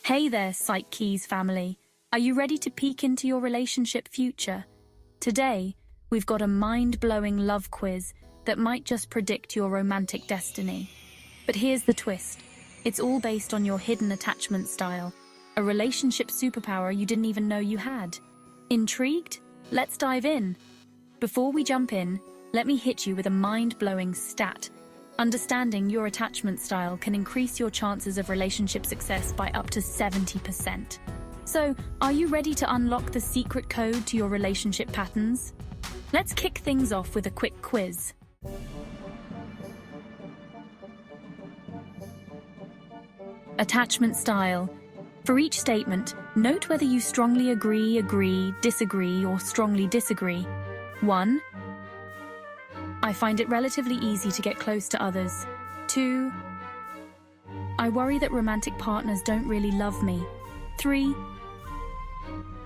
Hey there, PsycKeys family. Are you ready to peek into your relationship future? Today, we've got a mind-blowing love quiz that might just predict your romantic destiny. But here's the twist. It's all based on your hidden attachment style, a relationship superpower you didn't even know you had. Intrigued? Let's dive in. Before we jump in, let me hit you with a mind-blowing stat. Understanding your attachment style can increase your chances of relationship success by up to 70%. So, are you ready to unlock the secret code to your relationship patterns? Let's kick things off with a quick quiz. Attachment style. For each statement, note whether you strongly agree, disagree, or strongly disagree. 1. I find it relatively easy to get close to others. 2. I worry that romantic partners don't really love me. 3.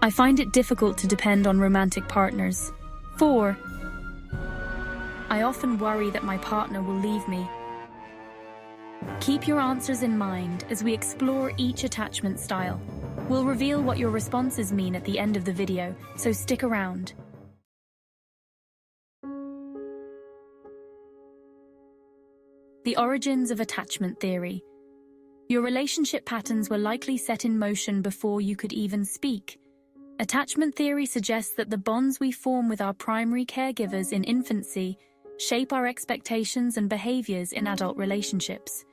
I find it difficult to depend on romantic partners. 4. I often worry that my partner will leave me. Keep your answers in mind as we explore each attachment style. We'll reveal what your responses mean at the end of the video, so stick around. The origins of attachment theory. Your relationship patterns were likely set in motion before you could even speak. Attachment theory suggests that the bonds we form with our primary caregivers in infancy shape our expectations and behaviors in adult relationships.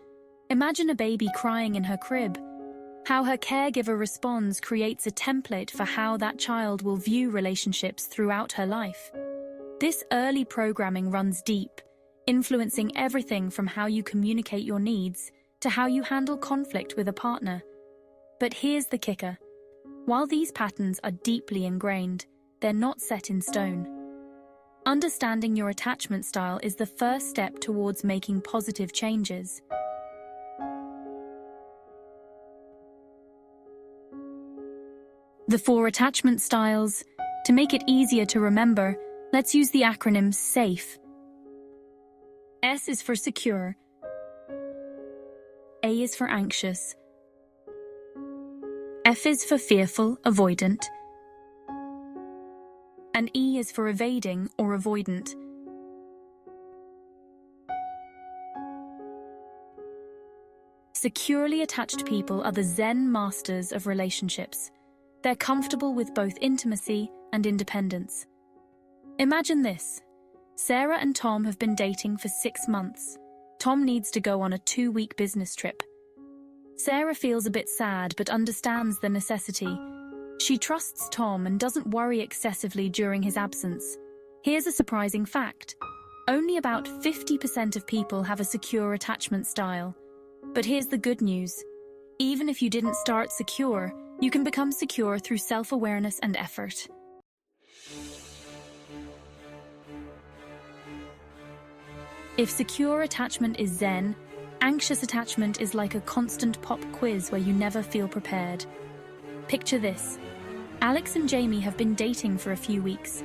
Imagine a baby crying in her crib. How her caregiver responds creates a template for how that child will view relationships throughout her life. This early programming runs deep, influencing everything from how you communicate your needs to how you handle conflict with a partner. But here's the kicker. While these patterns are deeply ingrained, they're not set in stone. Understanding your attachment style is the first step towards making positive changes. The 4 attachment styles. To make it easier to remember, let's use the acronym SAFE. S is for secure, A is for anxious, F is for fearful, avoidant, and E is for evading or avoidant. Securely attached people are the Zen masters of relationships. They're comfortable with both intimacy and independence. Imagine this. Sarah and Tom have been dating for 6 months. Tom needs to go on a 2-week business trip. Sarah feels a bit sad but understands the necessity. She trusts Tom and doesn't worry excessively during his absence. Here's a surprising fact. Only about 50% of people have a secure attachment style. But here's the good news. Even if you didn't start secure, you can become secure through self-awareness and effort. If secure attachment is Zen, anxious attachment is like a constant pop quiz where you never feel prepared. Picture this. Alex and Jamie have been dating for a few weeks.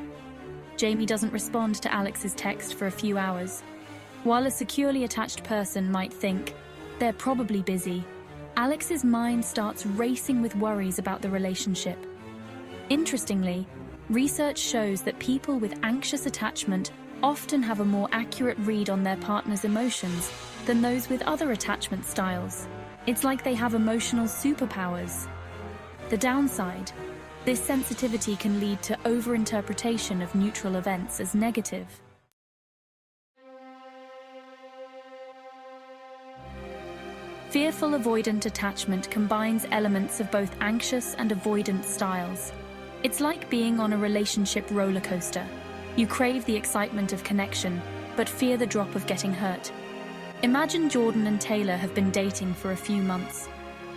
Jamie doesn't respond to Alex's text for a few hours. While a securely attached person might think, they're probably busy, Alex's mind starts racing with worries about the relationship. Interestingly, research shows that people with anxious attachment often have a more accurate read on their partner's emotions than those with other attachment styles. It's like they have emotional superpowers. The downside: this sensitivity can lead to overinterpretation of neutral events as negative. Fearful-Avoidant Attachment combines elements of both anxious and avoidant styles. It's like being on a relationship rollercoaster. You crave the excitement of connection, but fear the drop of getting hurt. Imagine Jordan and Taylor have been dating for a few months.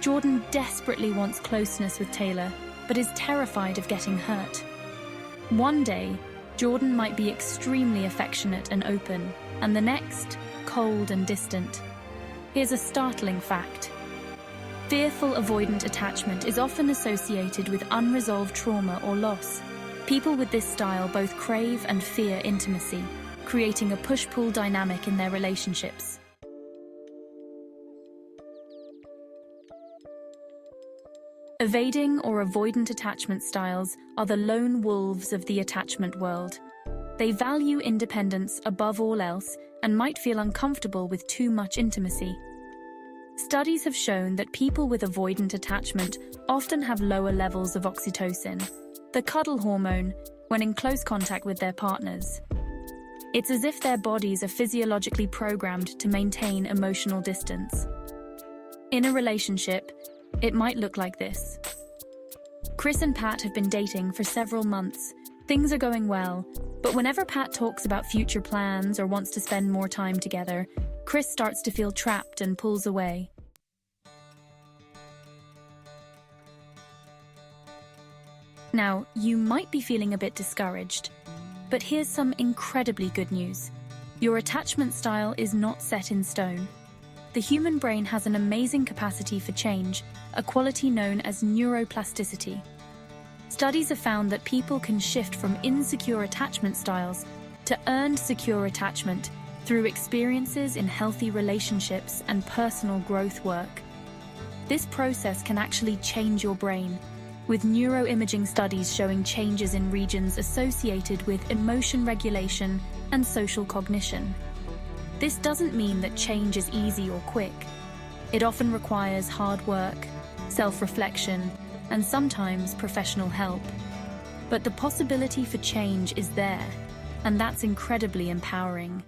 Jordan desperately wants closeness with Taylor, but is terrified of getting hurt. One day, Jordan might be extremely affectionate and open, and the next, cold and distant. Here's a startling fact. Fearful-Avoidant Attachment is often associated with unresolved trauma or loss. People with this style both crave and fear intimacy, creating a push-pull dynamic in their relationships. Evading or avoidant attachment styles are the lone wolves of the attachment world. They value independence above all else and might feel uncomfortable with too much intimacy. Studies have shown that people with avoidant attachment often have lower levels of oxytocin, the cuddle hormone, when in close contact with their partners. It's as if their bodies are physiologically programmed to maintain emotional distance. In a relationship, it might look like this. Chris and Pat have been dating for several months. Things are going well, but whenever Pat talks about future plans or wants to spend more time together, Chris starts to feel trapped and pulls away. Now, you might be feeling a bit discouraged, but here's some incredibly good news. Your attachment style is not set in stone. The human brain has an amazing capacity for change, a quality known as neuroplasticity. Studies have found that people can shift from insecure attachment styles to earned secure attachment through experiences in healthy relationships and personal growth work. This process can actually change your brain, with neuroimaging studies showing changes in regions associated with emotion regulation and social cognition. This doesn't mean that change is easy or quick. It often requires hard work, self-reflection, and sometimes professional help. But the possibility for change is there, and that's incredibly empowering.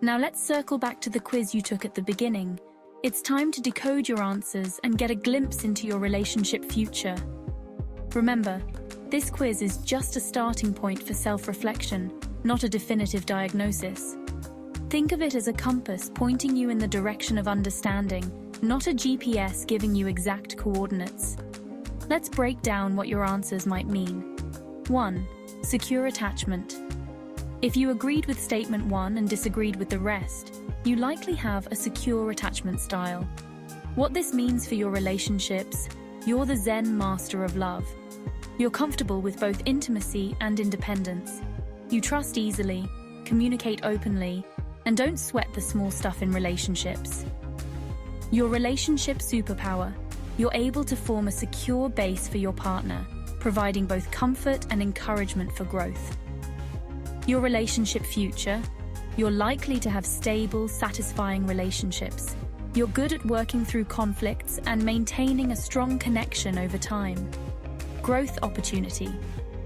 Now let's circle back to the quiz you took at the beginning. It's time to decode your answers and get a glimpse into your relationship future. Remember, this quiz is just a starting point for self-reflection, not a definitive diagnosis. Think of it as a compass pointing you in the direction of understanding, not a GPS giving you exact coordinates. Let's break down what your answers might mean. 1. Secure attachment. If you agreed with statement 1 and disagreed with the rest, you likely have a secure attachment style. What this means for your relationships: you're the Zen master of love. You're comfortable with both intimacy and independence. You trust easily, communicate openly, and don't sweat the small stuff in relationships. Your relationship superpower: you're able to form a secure base for your partner, providing both comfort and encouragement for growth. Your relationship future: you're likely to have stable, satisfying relationships. You're good at working through conflicts and maintaining a strong connection over time. Growth opportunity: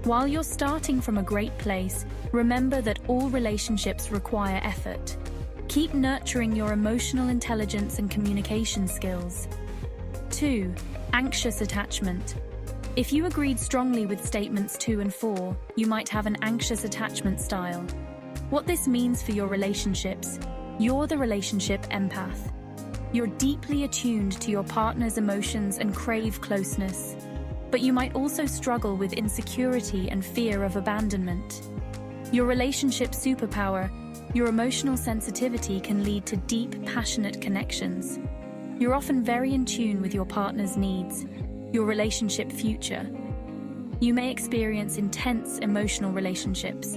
while you're starting from a great place, remember that all relationships require effort. Keep nurturing your emotional intelligence and communication skills. 2. Anxious attachment. If you agreed strongly with statements 2 and 4, you might have an anxious attachment style. What this means for your relationships: you're the relationship empath. You're deeply attuned to your partner's emotions and crave closeness. But you might also struggle with insecurity and fear of abandonment. Your relationship superpower: your emotional sensitivity can lead to deep, passionate connections. You're often very in tune with your partner's needs. Your relationship future: you may experience intense emotional relationships.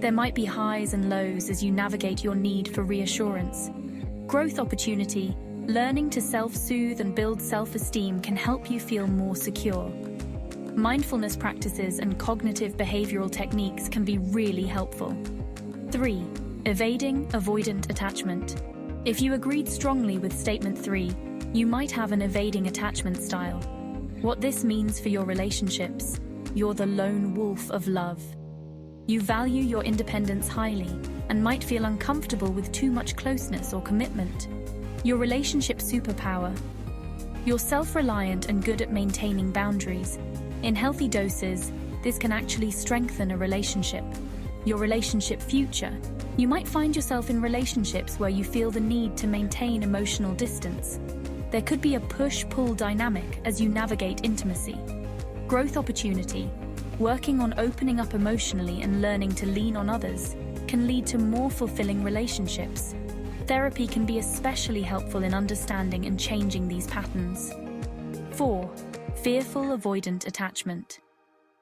There might be highs and lows as you navigate your need for reassurance. Growth opportunity: learning to self-soothe and build self-esteem can help you feel more secure. Mindfulness practices and cognitive behavioral techniques can be really helpful. 3. Evading avoidant attachment. If you agreed strongly with statement 3, you might have an evading attachment style. What this means for your relationships: you're the lone wolf of love. You value your independence highly and might feel uncomfortable with too much closeness or commitment. Your relationship superpower: you're self-reliant and good at maintaining boundaries. In healthy doses, this can actually strengthen a relationship. Your relationship future: you might find yourself in relationships where you feel the need to maintain emotional distance. There could be a push-pull dynamic as you navigate intimacy. Growth opportunity: working on opening up emotionally and learning to lean on others can lead to more fulfilling relationships. Therapy can be especially helpful in understanding and changing these patterns. 4. Fearful-Avoidant Attachment.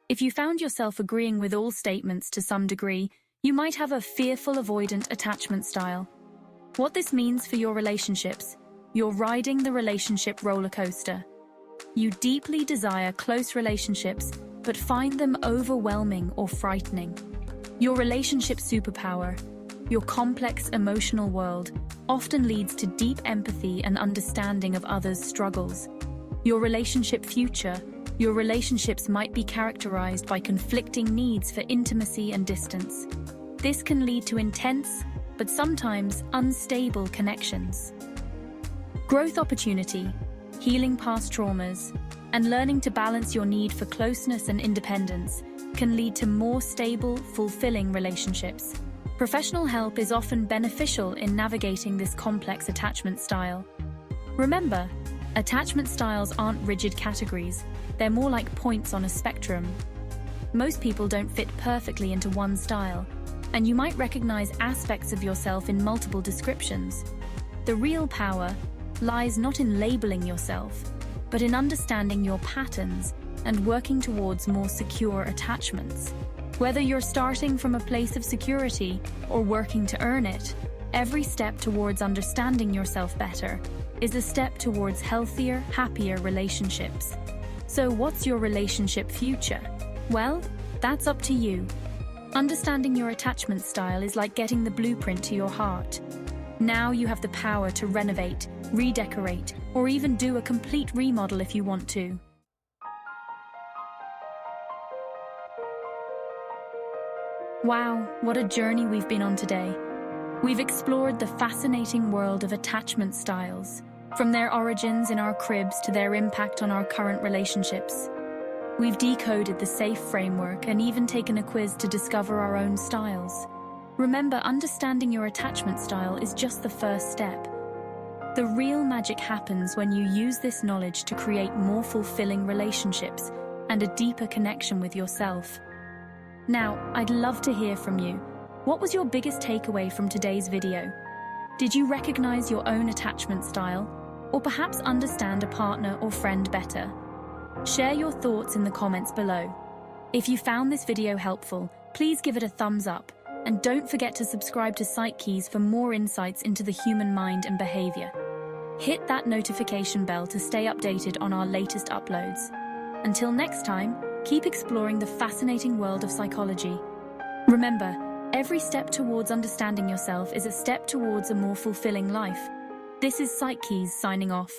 If you found yourself agreeing with all statements to some degree, you might have a fearful-avoidant attachment style. What this means for your relationships: you're riding the relationship roller coaster. You deeply desire close relationships, but find them overwhelming or frightening. Your relationship superpower, your complex emotional world, often leads to deep empathy and understanding of others' struggles. Your relationship future, your relationships might be characterized by conflicting needs for intimacy and distance. This can lead to intense, but sometimes unstable connections. Growth opportunity, healing past traumas, and learning to balance your need for closeness and independence can lead to more stable, fulfilling relationships. Professional help is often beneficial in navigating this complex attachment style. Remember, attachment styles aren't rigid categories, they're more like points on a spectrum. Most people don't fit perfectly into one style, and you might recognize aspects of yourself in multiple descriptions. The real power lies not in labeling yourself, but in understanding your patterns and working towards more secure attachments. Whether you're starting from a place of security or working to earn it, every step towards understanding yourself better is a step towards healthier, happier relationships. So what's your relationship future? Well, that's up to you. Understanding your attachment style is like getting the blueprint to your heart. Now you have the power to renovate, redecorate, or even do a complete remodel if you want to. Wow, what a journey we've been on today. We've explored the fascinating world of attachment styles, from their origins in our cribs to their impact on our current relationships. We've decoded the SAFE framework and even taken a quiz to discover our own styles. Remember, understanding your attachment style is just the first step. The real magic happens when you use this knowledge to create more fulfilling relationships and a deeper connection with yourself. Now, I'd love to hear from you. What was your biggest takeaway from today's video? Did you recognize your own attachment style, or perhaps understand a partner or friend better? Share your thoughts in the comments below. If you found this video helpful, please give it a thumbs up, and don't forget to subscribe to PsycKeys for more insights into the human mind and behavior. Hit that notification bell to stay updated on our latest uploads. Until next time, keep exploring the fascinating world of psychology. Remember, every step towards understanding yourself is a step towards a more fulfilling life. This is PsycKeys signing off.